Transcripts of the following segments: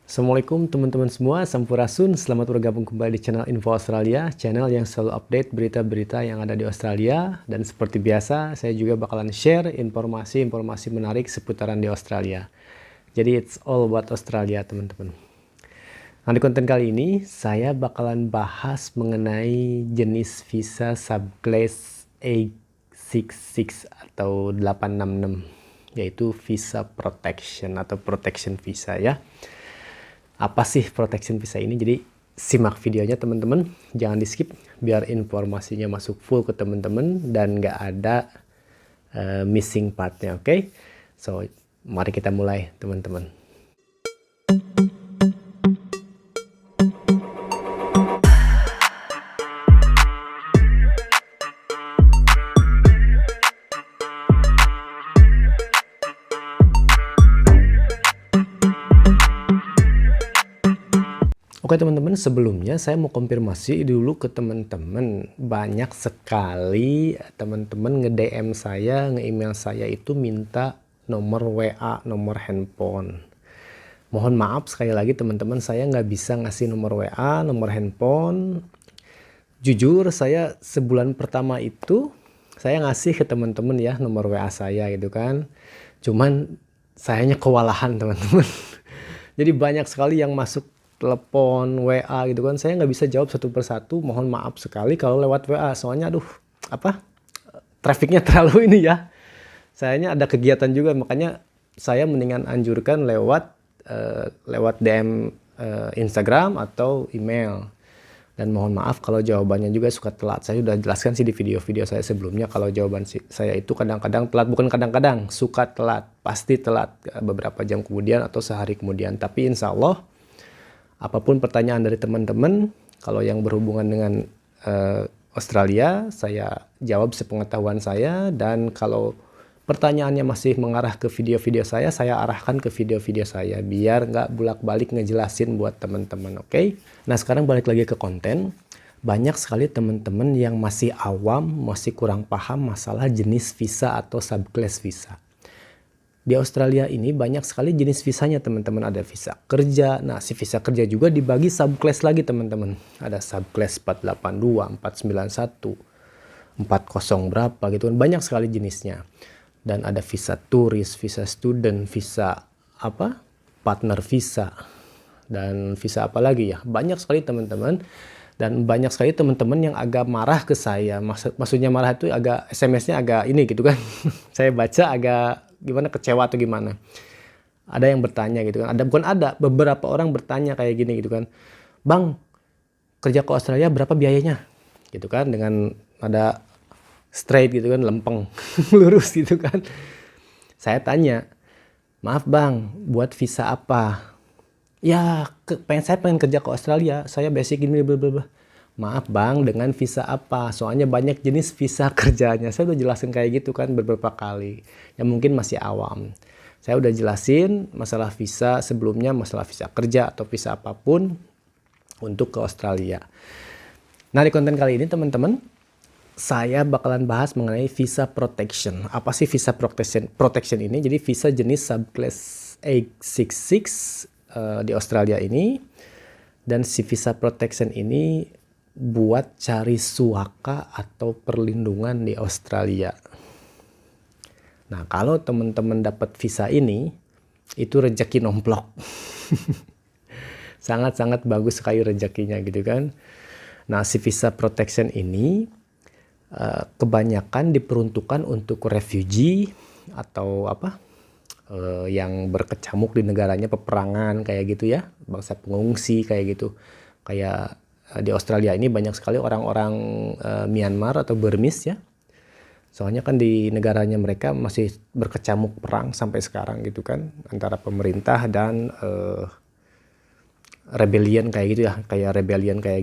Assalamualaikum teman-teman semua, Sampurasun. Selamat bergabung kembali di channel Info Australia, channel yang selalu update berita-berita yang ada di Australia. Dan seperti biasa, saya juga bakalan share informasi-informasi menarik seputaran di Australia. Jadi it's all about Australia, teman-teman. Nah, di konten kali ini, saya bakalan bahas mengenai jenis visa subclass A66 atau 866, yaitu visa protection atau protection visa ya. Apa sih protection visa ini? Jadi simak videonya teman-teman, jangan di skip biar informasinya masuk full ke teman-teman dan nggak ada missing partnya, oke? So mari kita mulai teman-teman. Oke teman-teman, sebelumnya saya mau konfirmasi dulu ke teman-teman. Banyak sekali teman-teman nge-DM saya, nge-email saya itu minta nomor WA, nomor handphone. Mohon maaf sekali lagi teman-teman, saya nggak bisa ngasih nomor WA, nomor handphone. Jujur saya sebulan pertama itu saya ngasih ke teman-teman ya nomor WA saya gitu kan. Cuman sayanya kewalahan teman-teman. Jadi banyak sekali yang masuk telepon, WA gitu kan, saya nggak bisa jawab satu persatu. Mohon maaf sekali kalau lewat WA, soalnya trafficnya terlalu ini ya. Sayanya ada kegiatan juga, makanya saya mendingan anjurkan lewat DM Instagram atau email. Dan mohon maaf kalau jawabannya juga suka telat. Saya sudah jelaskan sih di video-video saya sebelumnya kalau jawaban saya itu kadang-kadang telat, bukan kadang-kadang, suka telat, pasti telat beberapa jam kemudian atau sehari kemudian. Tapi insya Allah apapun pertanyaan dari teman-teman, kalau yang berhubungan dengan Australia, saya jawab sepengetahuan saya. Dan kalau pertanyaannya masih mengarah ke video-video saya arahkan ke video-video saya. Biar nggak bolak-balik ngejelasin buat teman-teman, oke? Nah, sekarang balik lagi ke konten. Banyak sekali teman-teman yang masih awam, masih kurang paham masalah jenis visa atau subclass visa. Di Australia ini banyak sekali jenis visanya teman-teman. Ada visa kerja. Nah, si visa kerja juga dibagi subclass lagi teman-teman. Ada subclass 482, 491, 40 berapa gitu kan. Banyak sekali jenisnya. Dan ada visa turis, visa student, visa partner visa. Dan visa apa lagi ya. Banyak sekali teman-teman. Dan banyak sekali teman-teman yang agak marah ke saya. Maksudnya marah itu agak SMS-nya agak ini gitu kan. Saya baca agak gimana, kecewa atau gimana. Ada yang bertanya gitu kan. Beberapa orang bertanya kayak gini gitu kan. Bang, kerja ke Australia berapa biayanya? Gitu kan, dengan ada straight gitu kan, lempeng, lurus gitu kan. Saya tanya, maaf bang, buat visa apa? Ya, saya pengen kerja ke Australia, saya basic ini blablabla. Maaf bang, dengan visa apa? Soalnya banyak jenis visa kerjanya. Saya udah jelasin kayak gitu kan beberapa kali. Yang mungkin masih awam. Saya udah jelasin masalah visa sebelumnya, masalah visa kerja atau visa apapun untuk ke Australia. Nah, di konten kali ini teman-teman, saya bakalan bahas mengenai visa protection. Apa sih visa protection ini? Jadi visa jenis subclass A66 di Australia ini. Dan si visa protection ini buat cari suaka atau perlindungan di Australia. Nah, kalau teman-teman dapat visa ini, itu rezeki nomplok. Sangat-sangat bagus sekali rezekinya gitu kan. Nah, si visa protection ini kebanyakan diperuntukkan untuk refugee atau yang berkecamuk di negaranya, peperangan kayak gitu ya, bangsa pengungsi kayak gitu. Kayak di Australia ini banyak sekali orang-orang Myanmar atau Burmese ya. Soalnya kan di negaranya mereka masih berkecamuk perang sampai sekarang gitu kan, antara pemerintah dan rebellion kayak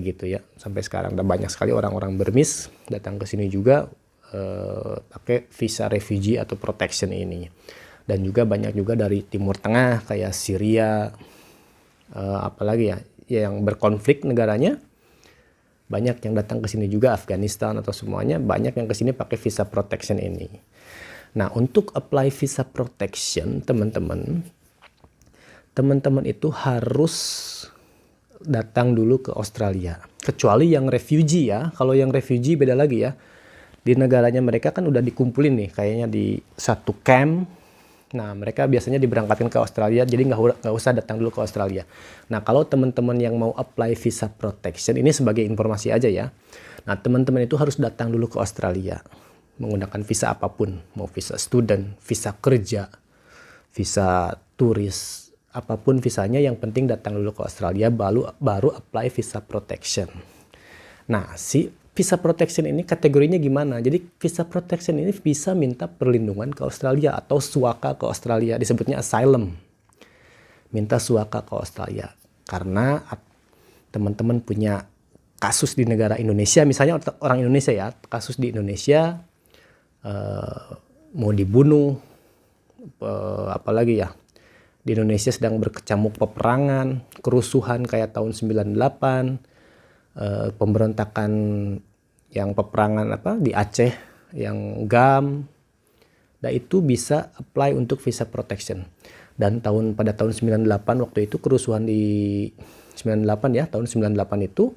gitu ya, sampai sekarang. Dan banyak sekali orang-orang Burmese datang ke sini juga pakai visa refugee atau protection ini. Dan juga banyak juga dari Timur Tengah kayak Syria, apalagi ya yang berkonflik negaranya. Banyak yang datang ke sini juga, Afghanistan atau semuanya, banyak yang ke sini pakai visa protection ini. Nah, untuk apply visa protection, teman-teman, teman-teman itu harus datang dulu ke Australia. Kecuali yang refugee ya. Kalau yang refugee beda lagi ya. Di negaranya mereka kan udah dikumpulin nih, kayaknya di satu camp. Nah, mereka biasanya diberangkatkan ke Australia, jadi nggak usah datang dulu ke Australia. Nah, kalau teman-teman yang mau apply visa protection, ini sebagai informasi aja ya. Nah, teman-teman itu harus datang dulu ke Australia menggunakan visa apapun, mau visa student, visa kerja, visa turis, apapun visanya, yang penting datang dulu ke Australia baru apply visa protection. Nah, si visa protection ini kategorinya gimana? Jadi visa protection ini bisa minta perlindungan ke Australia atau suaka ke Australia, disebutnya asylum. Minta suaka ke Australia karena teman-teman punya kasus di negara Indonesia, misalnya orang Indonesia ya, kasus di Indonesia, mau dibunuh, apalagi ya, di Indonesia sedang berkecamuk peperangan, kerusuhan kayak tahun 98, pemberontakan yang peperangan di Aceh, yang GAM. Nah, itu bisa apply untuk visa protection. Dan pada tahun 98 waktu itu kerusuhan di 98 ya, tahun 98 itu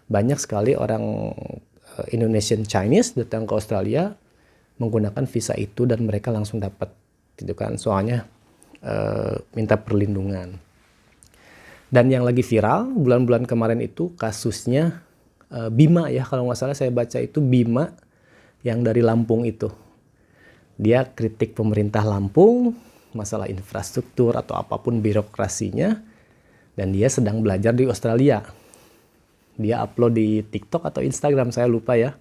banyak sekali orang Indonesian Chinese datang ke Australia menggunakan visa itu dan mereka langsung dapat gitu kan, soalnya minta perlindungan. Dan yang lagi viral bulan-bulan kemarin itu kasusnya Bima ya, kalau nggak salah saya baca itu Bima yang dari Lampung itu. Dia kritik pemerintah Lampung, masalah infrastruktur atau apapun birokrasinya, dan dia sedang belajar di Australia. Dia upload di TikTok atau Instagram, saya lupa ya.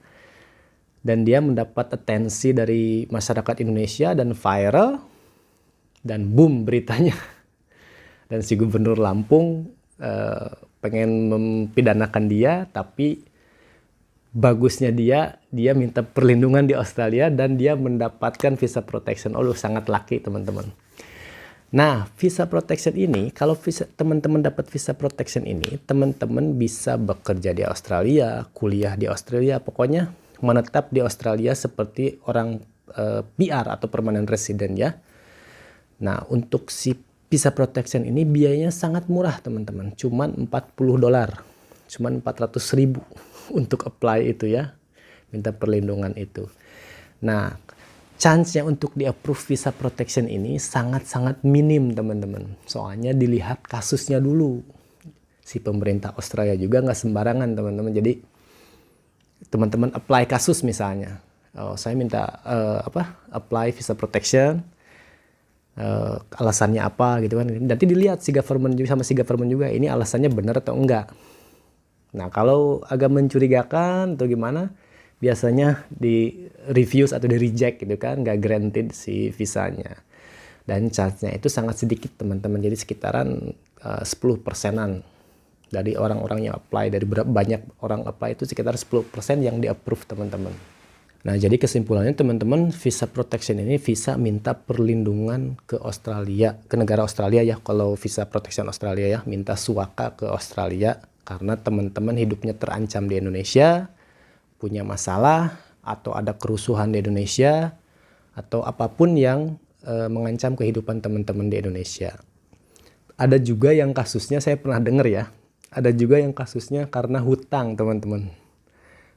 Dan dia mendapat atensi dari masyarakat Indonesia dan viral, dan boom beritanya. Dan si gubernur Lampung pengen mempidanakan dia, tapi bagusnya dia minta perlindungan di Australia dan dia mendapatkan visa protection. Oh, sangat lucky teman-teman. Nah, visa protection ini, kalau teman-teman dapat visa protection ini, teman-teman bisa bekerja di Australia, kuliah di Australia, pokoknya menetap di Australia seperti orang PR atau permanent resident ya. Nah, untuk si visa protection ini biayanya sangat murah teman-teman, cuman $40, cuman 400.000 untuk apply itu ya, minta perlindungan itu. Nah, chance-nya untuk di-approve visa protection ini sangat-sangat minim teman-teman. Soalnya dilihat kasusnya dulu. Si pemerintah Australia juga nggak sembarangan teman-teman. Jadi teman-teman apply kasus misalnya. Saya minta apply visa protection. Alasannya apa gitu kan. Nanti dilihat si government juga ini alasannya benar atau enggak. Nah, kalau agak mencurigakan atau gimana, biasanya di refuse atau di reject gitu kan, nggak granted si visanya. Dan chance-nya itu sangat sedikit teman-teman, jadi sekitaran 10%-an dari orang-orang yang apply, dari berapa banyak orang apply itu sekitar 10% yang di-approve teman-teman. Nah, jadi kesimpulannya teman-teman, visa protection ini visa minta perlindungan ke Australia, ke negara Australia ya, kalau visa protection Australia ya, minta suaka ke Australia karena teman-teman hidupnya terancam di Indonesia, punya masalah, atau ada kerusuhan di Indonesia, atau apapun yang mengancam kehidupan teman-teman di Indonesia. Ada juga yang kasusnya saya pernah dengar ya, ada juga yang kasusnya karena hutang teman-teman.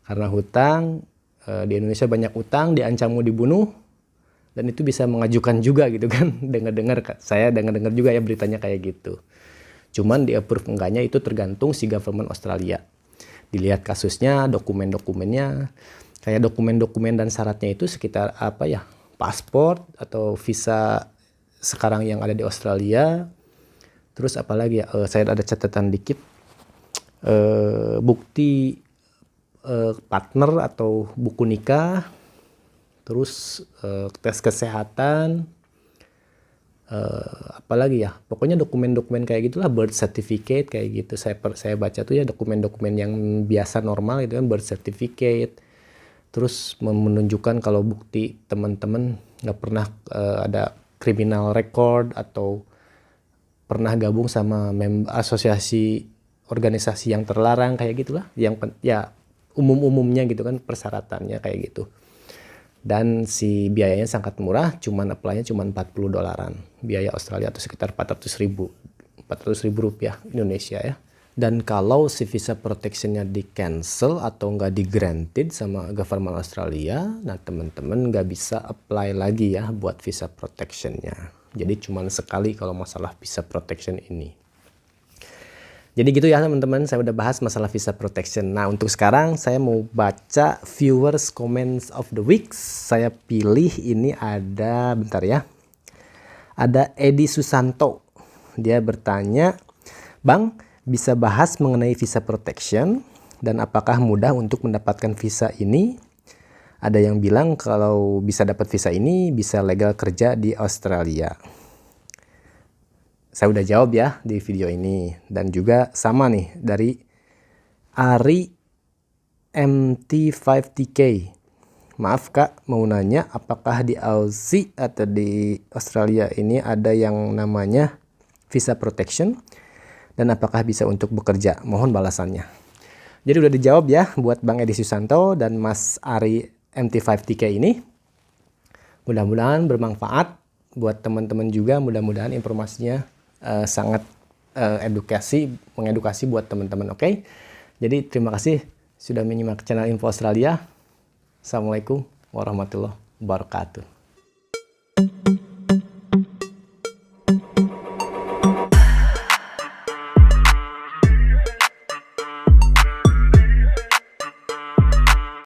Karena hutang, di Indonesia banyak utang, diancam mau dibunuh, dan itu bisa mengajukan juga gitu kan. Saya dengar juga ya beritanya kayak gitu. Cuman di-approve enggaknya itu tergantung si government Australia. Dilihat kasusnya, dokumen-dokumennya, kayak dokumen-dokumen dan syaratnya itu sekitar apa ya, paspor atau visa sekarang yang ada di Australia. Terus apalagi ya, saya ada catatan dikit, bukti partner atau buku nikah, terus tes kesehatan, apalagi ya, pokoknya dokumen-dokumen kayak gitulah, birth certificate kayak gitu. Saya baca tuh ya dokumen-dokumen yang biasa normal gitu kan, birth certificate, terus menunjukkan kalau bukti teman-teman nggak pernah ada criminal record atau pernah gabung sama asosiasi organisasi yang terlarang kayak gitulah, yang ya umum-umumnya gitu kan persyaratannya kayak gitu. Dan si biayanya sangat murah, apply-nya cuman $40, biaya Australia atau sekitar 400.000. Rp400.000 Indonesia ya. Dan kalau si visa protectionnya di cancel atau nggak di granted sama government Australia, nah teman-teman nggak bisa apply lagi ya buat visa protectionnya. Jadi cuma sekali kalau masalah visa protection ini. Jadi gitu ya teman-teman, saya udah bahas masalah visa protection. Nah untuk sekarang saya mau baca viewers comments of the week. Saya pilih ini ada, bentar ya. Ada Edi Susanto. Dia bertanya, Bang, bisa bahas mengenai visa protection dan apakah mudah untuk mendapatkan visa ini? Ada yang bilang kalau bisa dapat visa ini bisa legal kerja di Australia. Saya udah jawab ya di video ini. Dan juga sama nih dari Ari MT5TK. Maaf Kak, mau nanya apakah di Aussie atau di Australia ini ada yang namanya visa protection? Dan apakah bisa untuk bekerja? Mohon balasannya. Jadi udah dijawab ya buat Bang Edi Susanto dan Mas Ari MT5TK ini. Mudah-mudahan bermanfaat buat teman-teman juga. Mudah-mudahan informasinya sangat mengedukasi buat teman-teman. Oke? Jadi terima kasih sudah menyimak channel Info Australia. Assalamualaikum warahmatullahi wabarakatuh.